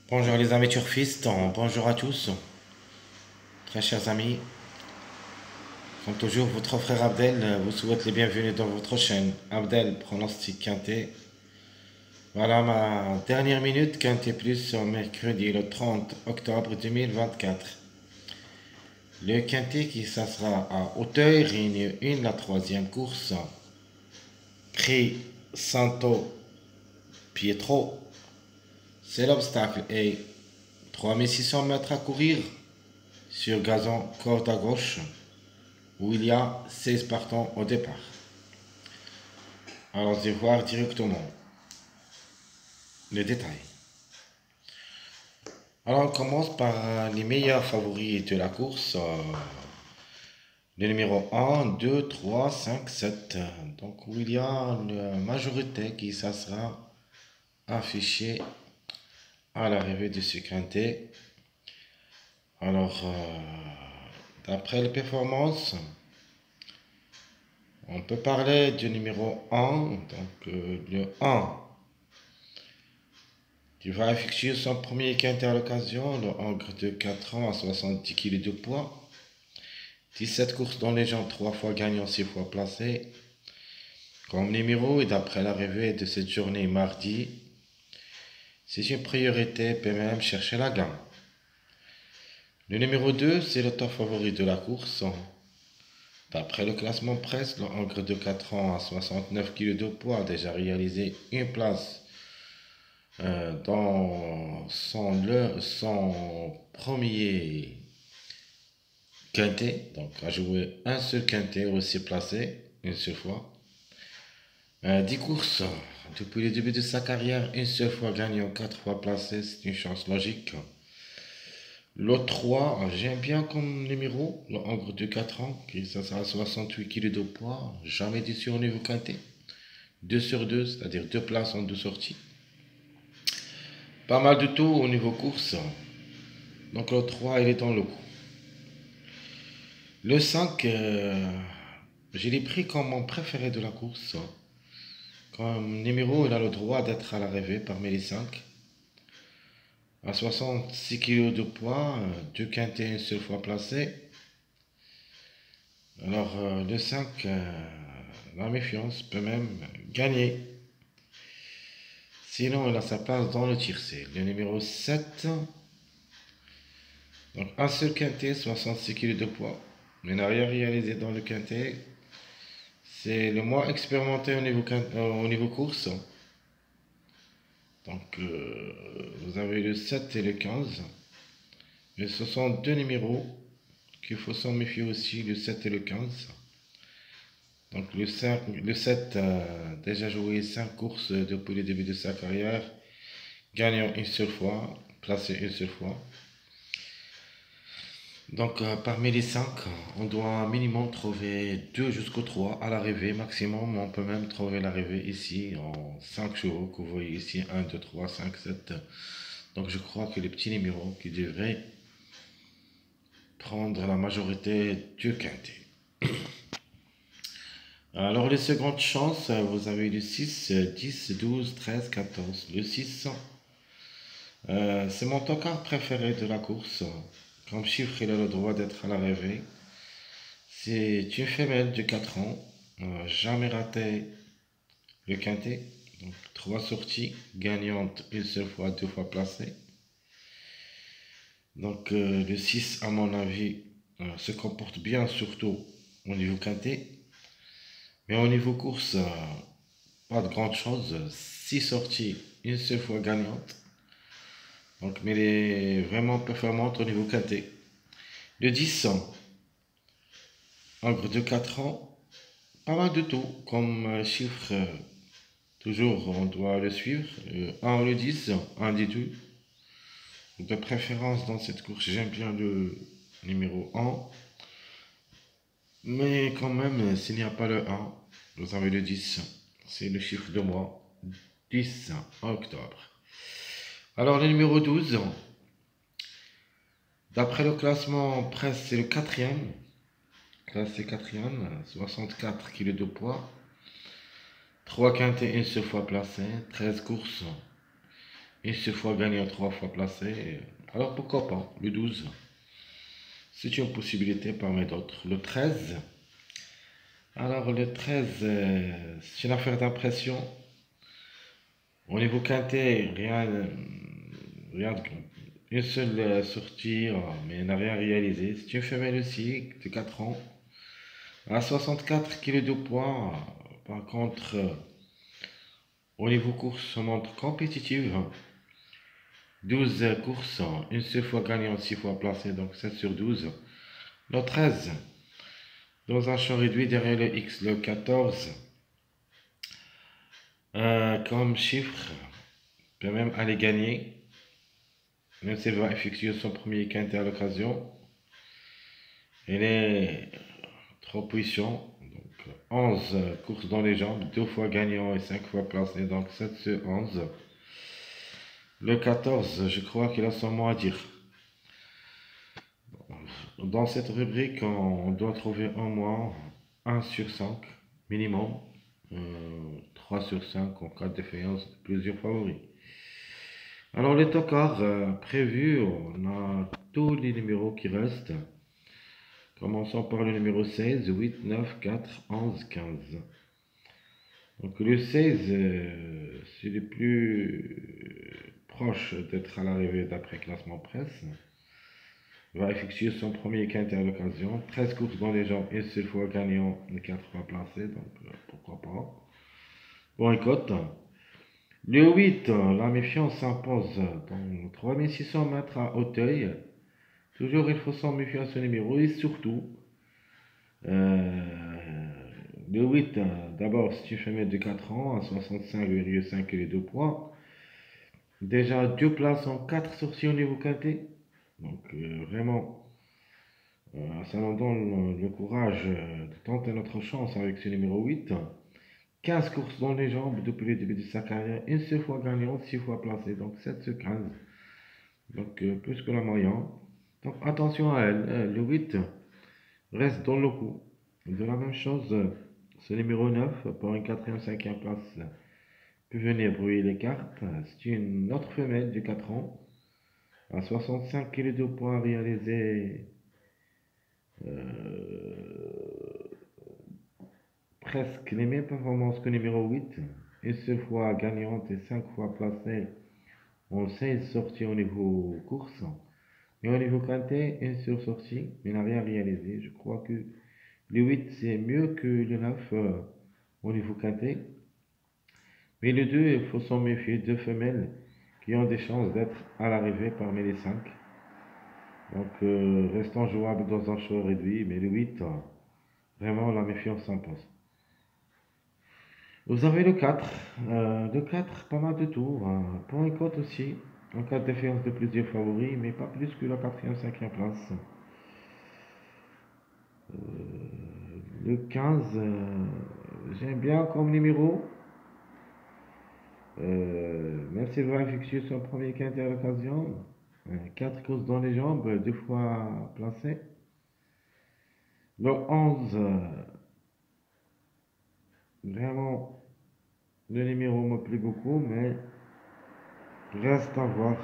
Bonjour les amis turfistes, bonjour à tous, très chers amis. Comme toujours, votre frère Abdel vous souhaite les bienvenus dans votre chaîne. Abdel, pronostic quintet. Voilà ma dernière minute quintet plus sur mercredi le 30 octobre 2024. Le quintet qui s'assera à Auteuil réunit la troisième course. Cri Santo Pietro. C'est l'obstacle et 3600 mètres à courir sur gazon corde à gauche, où il y a 16 partants au départ. Allons-y voir directement les détails. Alors on commence par les meilleurs favoris de la course. Les numéros 1, 2, 3, 5, 7. Donc où il y a une majorité qui ça sera affiché à l'arrivée de ce quintet. Alors, d'après les performances, on peut parler du numéro 1. Donc le 1 qui va effectuer son premier quintet à l'occasion, le hongre de 4 ans à 70 kg de poids. 17 courses dans les jambes, 3 fois gagnant, 6 fois placé. Comme numéro, et d'après l'arrivée de cette journée mardi, c'est une priorité, peut même chercher la gamme. Le numéro 2, c'est le top favori de la course. D'après le classement presse, le hongre de 4 ans à 69 kg de poids a déjà réalisé une place dans son premier quintet, donc a joué un seul quintet aussi placé, une seule fois. 10 courses depuis le début de sa carrière, une seule fois gagnant, 4 fois placé, c'est une chance logique. Le 3, j'aime bien comme numéro, le hongre de 4 ans, qui ça sera 68 kg de poids, jamais déçu au niveau quintet. 2 sur 2, c'est-à-dire 2 places en 2 sorties. Pas mal de tout au niveau course. Donc le 3, il est dans le coup. Le 5, je l'ai pris comme mon préféré de la course. Comme numéro, il a le droit d'être à l'arrivée parmi les 5. À 66 kg de poids, 2 quintets une seule fois placé. Alors le 5, la méfiance peut même gagner. Sinon, il a sa place dans le tiercé. Le numéro 7, donc un seul quintet, 66 kg de poids. Il n'a rien réalisé dans le quintet. C'est le moins expérimenté au niveau course. Donc vous avez le 7 et le 15. Et ce sont deux numéros qu'il faut s'en méfier aussi, le 7 et le 15. Donc le 7 a déjà joué 5 courses depuis le début de sa carrière, gagnant une seule fois, placé une seule fois. Donc parmi les 5, on doit minimum trouver 2 jusqu'au 3 à l'arrivée maximum. On peut même trouver l'arrivée ici en 5 chevaux que vous voyez ici, 1, 2, 3, 5, 7. Donc je crois que les petits numéros qui devraient prendre la majorité du quintet. Alors les secondes chances, vous avez le 6, 10, 12, 13, 14. Le 6, c'est mon tocard préféré de la course. Comme chiffre, il a le droit d'être à l'arrivée. C'est une femelle de 4 ans, jamais raté le quintet. Donc 3 sorties, gagnante une seule fois, 2 fois placée. Donc le 6, à mon avis, se comporte bien, surtout au niveau quintet. Mais au niveau course, pas de grande chose. 6 sorties, une seule fois gagnante. Donc, mais elle est vraiment performante au niveau quintet. Le 10, hongre de 4 ans, pas mal de tout. Comme chiffre, toujours on doit le suivre. Le 1 ou le 10, un des deux. De préférence dans cette course, j'aime bien le numéro 1. Mais quand même, s'il n'y a pas le 1, vous avez le 10. C'est le chiffre de mois. 10 octobre. Alors le numéro 12, d'après le classement presse, c'est le quatrième. Classé quatrième, 64 kg de poids. 3 quintets une seule fois placé, 13 courses. une seule fois gagnant, 3 fois placé. Alors pourquoi pas le 12? C'est une possibilité parmi d'autres. Le 13. Alors le 13, c'est une affaire d'impression. Au niveau quintet, rien de une seule sortie, mais elle n'a rien réalisé. C'est une femelle aussi, de 4 ans, à 64 kg de poids. Par contre, au niveau course, on montre compétitive. 12 courses, une seule fois gagnante, 6 fois placée, donc 7 sur 12. Le 13, dans un champ réduit derrière le X. Le 14, comme chiffre, peut même aller gagner, même s'il va effectuer son premier quintet à l'occasion. Il est trop puissant. Donc 11 courses dans les jambes, 2 fois gagnant et 5 fois placé, donc 7 sur 11. Le 14, je crois qu'il a son mot à dire. Dans cette rubrique, on doit trouver au moins 1 sur 5 minimum, 3 sur 5 en cas de défaillance de plusieurs favoris. Alors les tocards prévus, on a tous les numéros qui restent. Commençons par le numéro 16, 8, 9, 4, 11, 15. Donc le 16, c'est le plus proche d'être à l'arrivée d'après classement presse. Il va effectuer son premier quintet à l'occasion. 13 courses dans les jambes, une seule fois gagnant et 4 fois placé, donc pourquoi pas. Bon, cote. Le 8, la méfiance s'impose dans 3600 mètres à Auteuil. Toujours, il faut s'en méfier à ce numéro et surtout, le 8, d'abord, c'est une femelle de 4 ans à 65,5 kg de poids. Déjà 2 places en 4 sorties au niveau quintet. Donc, vraiment, ça nous donne le courage de tenter notre chance avec ce numéro 8. 15 courses dans les jambes depuis le début de sa carrière, une seule fois gagnante, 6 fois placée, donc 7 sur 15. Donc plus que la moyenne. Donc attention à elle, le 8 reste dans le coup. De la même chose, ce numéro 9 pour une 4e, 5e place peut venir brouiller les cartes. C'est une autre femelle de 4 ans à 65 kg de poids réalisé presque les mêmes performances que numéro 8. Une seule fois gagnante et 5 fois placée en 16 sorties au niveau course. Et au niveau quintet, une seule sortie, mais n'a rien réalisé. Je crois que le 8 c'est mieux que le 9 au niveau quintet. Mais le 2, il faut s'en méfier. Deux femelles qui ont des chances d'être à l'arrivée parmi les 5. Donc restant jouable dans un show réduit. Mais le 8, vraiment la méfiance s'impose. Vous avez le 4. Le 4, pas mal de tours. Pour une cote aussi. En cas de défaillance de plusieurs favoris, mais pas plus que la 4e, 5e place. Le 15, j'aime bien comme numéro. Même s'il va effectuer son premier quintet à l'occasion. 4 courses dans les jambes, 2 fois placé. Le 11, vraiment, le numéro me plaît beaucoup, mais reste à voir.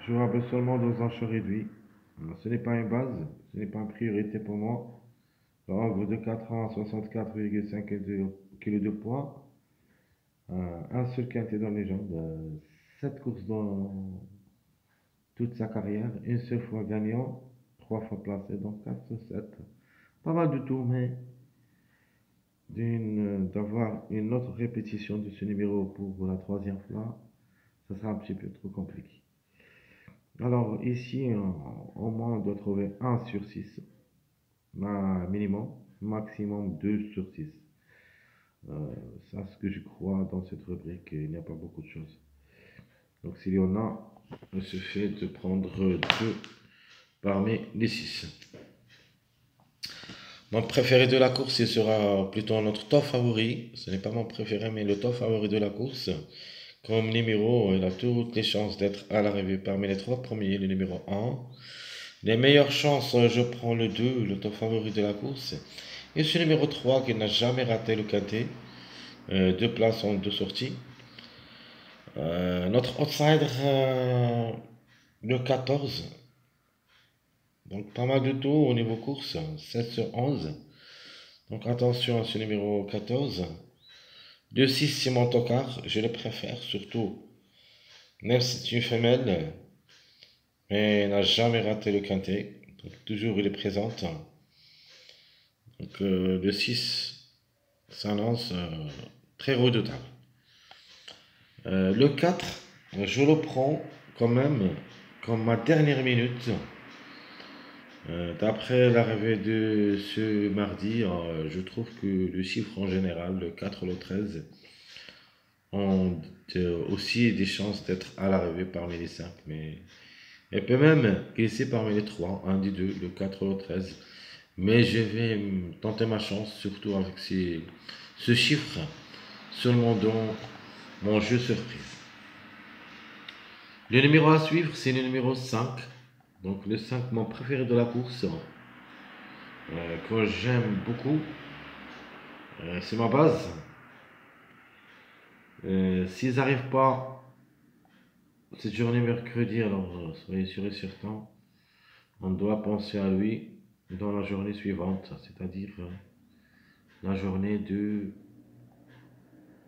Jouable seulement dans un show réduit. Ce n'est pas une base, ce n'est pas une priorité pour moi. Le 11 de 4 ans, 64,5 kg de poids. Un seul quintet dans les jambes. 7 courses dans toute sa carrière. Une seule fois gagnant, 3 fois placé, donc 4 sur 7. Pas mal du tout, mais d'avoir une autre répétition de ce numéro pour la 3e fois, ça sera un petit peu trop compliqué. Alors ici, au moins on doit trouver 1 sur 6, minimum, maximum 2 sur 6. Ça, ce que je crois dans cette rubrique, il n'y a pas beaucoup de choses. Donc s'il y en a, il suffit de prendre 2 parmi les 6. Mon préféré de la course, il sera plutôt notre top favori. Ce n'est pas mon préféré, mais le top favori de la course. Comme numéro, il a toutes les chances d'être à l'arrivée parmi les 3 premiers, le numéro 1. Les meilleures chances, je prends le 2, le top favori de la course. Et ce numéro 3 qui n'a jamais raté le quintet. 2 places en 2 sorties. Notre outsider, le 14. Donc pas mal de taux au niveau course, 7 sur 11. Donc attention à ce numéro 14. Le 6, c'est mon tocard, je le préfère, surtout même si c'est une femelle, mais elle n'a jamais raté le quintet. Donc toujours il est présente. Donc le 6 s'annonce très redoutable. Le 4, je le prends quand même comme ma dernière minute. D'après l'arrivée de ce mardi, je trouve que le chiffre en général, le 4 ou le 13, ont aussi des chances d'être à l'arrivée parmi les 5. Mais elle peut même glisser parmi les 3, un des deux, le 4 ou le 13. Mais je vais tenter ma chance, surtout avec ce chiffre, seulement dans mon jeu surprise. Le numéro à suivre, c'est le numéro 5. Donc le 5, mon préféré de la course, que j'aime beaucoup. C'est ma base. S'ils n'arrivent pas cette journée mercredi, alors soyez sûr et certain, on doit penser à lui dans la journée suivante, c'est-à-dire la journée de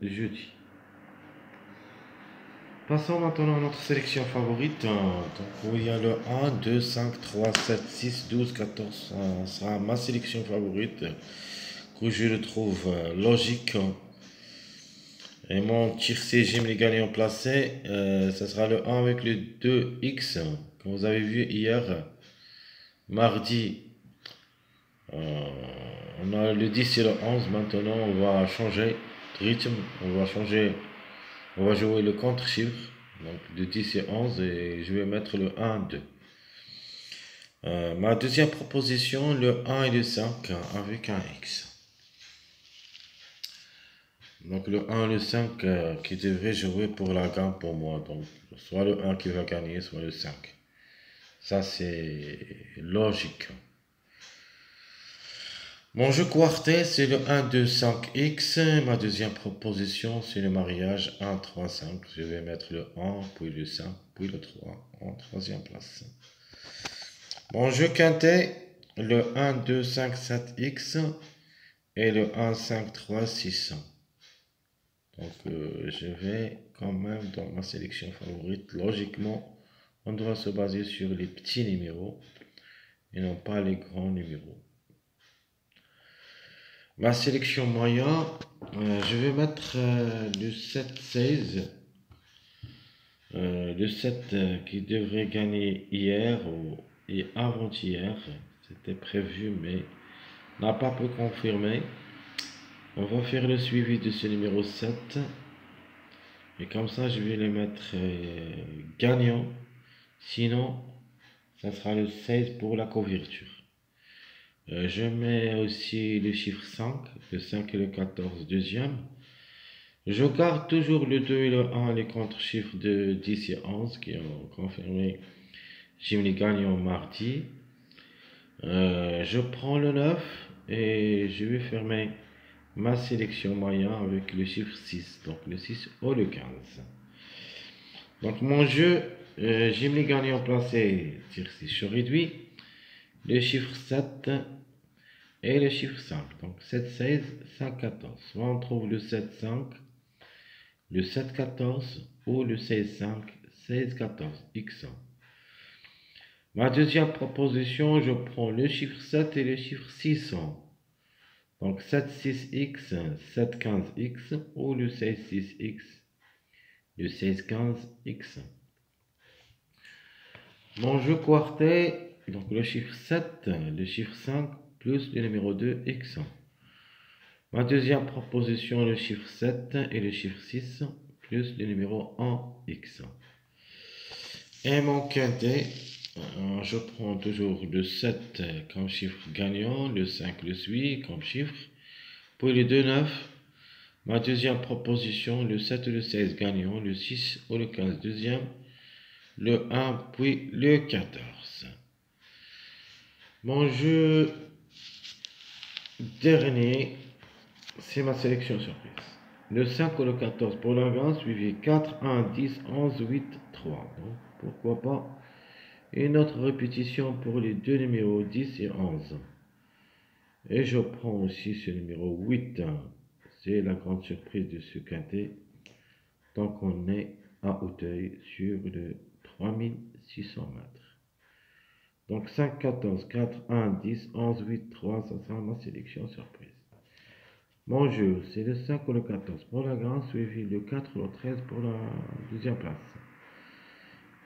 jeudi. Passons maintenant à notre sélection favorite. Donc, où il y a le 1, 2, 5, 3, 7, 6, 12, 14. Ça sera ma sélection favorite, que je le trouve logique. Et mon tiercé, j'aime les gagnants placés. Ça sera le 1 avec le 2X, comme vous avez vu hier. Mardi, euh, on a le 10 et le 11. Maintenant, on va changer de rythme. On va jouer le contre-chiffre. Donc, le 10 et 11. Et je vais mettre le 1, 2. Ma deuxième proposition, le 1 et le 5 avec un X. Donc le 1 et le 5 qui devrait jouer pour la gamme pour moi. Donc soit le 1 qui va gagner, soit le 5. Ça c'est logique. Mon jeu quartet c'est le 1, 2, 5X. Ma deuxième proposition c'est le mariage 1, 3, 5. Je vais mettre le 1, puis le 5, puis le 3 en troisième place. Mon jeu quintet, le 1, 2, 5, 7X et le 1, 5, 3, 6. Donc je vais quand même dans ma sélection favorite. Logiquement, on doit se baser sur les petits numéros et non pas les grands numéros. Ma sélection moyen, je vais mettre le 7-16. Le 7 qui devrait gagner hier et avant-hier. C'était prévu mais n'a pas pu confirmer. On va faire le suivi de ce numéro 7. Et comme ça, je vais le mettre gagnant. Sinon, ça sera le 16 pour la couverture. Je mets aussi le chiffre 5, le 5 et le 14 deuxième. Je garde toujours le 2 et le 1, les contre-chiffres de 10 et 11 qui ont confirmé Jim les gagnants mardi. Je prends le 9 et je vais fermer ma sélection moyen avec le chiffre 6, donc le 6 ou le 15. Donc mon jeu, j'aime les gagnants placés sur réduit, le chiffre 7 et le chiffre 5. Donc 7, 16, 5, 14. Soit on trouve le 7, 5, le 7, 14 ou le 16, 5, 16, 14, X. Ma deuxième proposition, je prends le chiffre 7 et le chiffre 600. Donc 7, 6X, 7, 15X ou le 16, 6X, le 16, 15X. Mon jeu quartet, donc le chiffre 7, le chiffre 5, plus le numéro 2, X. Ma deuxième proposition, le chiffre 7 et le chiffre 6, plus le numéro 1, X. Et mon quintet, je prends toujours le 7 comme chiffre gagnant, le 5 le suit comme chiffre, puis le 2, 9. Ma deuxième proposition, le 7 et le 16 gagnant, le 6 ou le 15 deuxième, le 1 puis le 14. Mon jeu dernier, c'est ma sélection surprise. le 5 ou le 14 pour la grande, suivi 4, 1, 10, 11, 8, 3. Donc, pourquoi pas une autre répétition pour les deux numéros 10 et 11. Et je prends aussi ce numéro 8. C'est la grande surprise de ce quintet. Donc on est à Auteuil sur le 3600 mètres. Donc 5, 14, 4, 1, 10, 11, 8, 3, ça sera ma sélection surprise. Mon jeu, c'est le 5 ou le 14 pour la grande, suivi le 4 ou le 13 pour la deuxième place.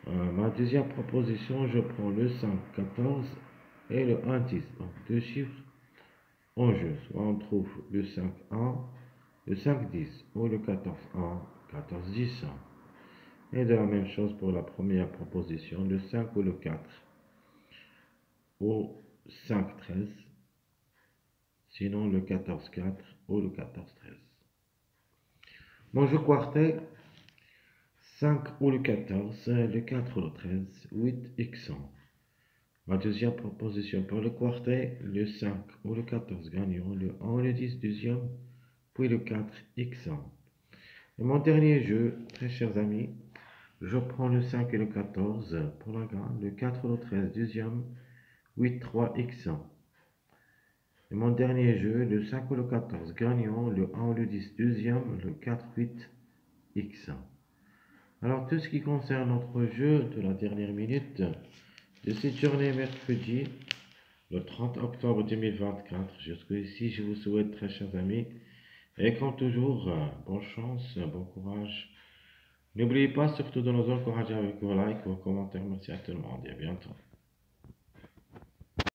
Ma deuxième proposition, je prends le 5, 14 et le 1, 10. Donc deux chiffres en jeu. Soit on trouve le 5, 1, le 5, 10 ou le 14, 1, 14, 10. Et de la même chose pour la première proposition, le 5 ou le 4 ou 5, 13. Sinon le 14, 4 ou le 14, 13. Mon jeu quartet, 5 ou le 14, le 4 ou le 13, 8 x 100. Ma deuxième proposition pour le quartet, le 5 ou le 14 gagnant, le 1 ou le 10 deuxième, puis le 4 x 100. Et mon dernier jeu, très chers amis, je prends le 5 et le 14 pour la grande, le 4 ou le 13 deuxième, 8, 3 x 100. Et mon dernier jeu, le 5 ou le 14 gagnant, le 1 ou le 10 deuxième, le 4, 8 x 1. Alors tout ce qui concerne notre jeu de la dernière minute de cette journée mercredi, le 30 octobre 2024. Jusqu'ici, je vous souhaite, très chers amis, et comme toujours, bonne chance, bon courage. N'oubliez pas surtout de nous encourager avec vos likes, vos commentaires. Merci à tout le monde et à bientôt.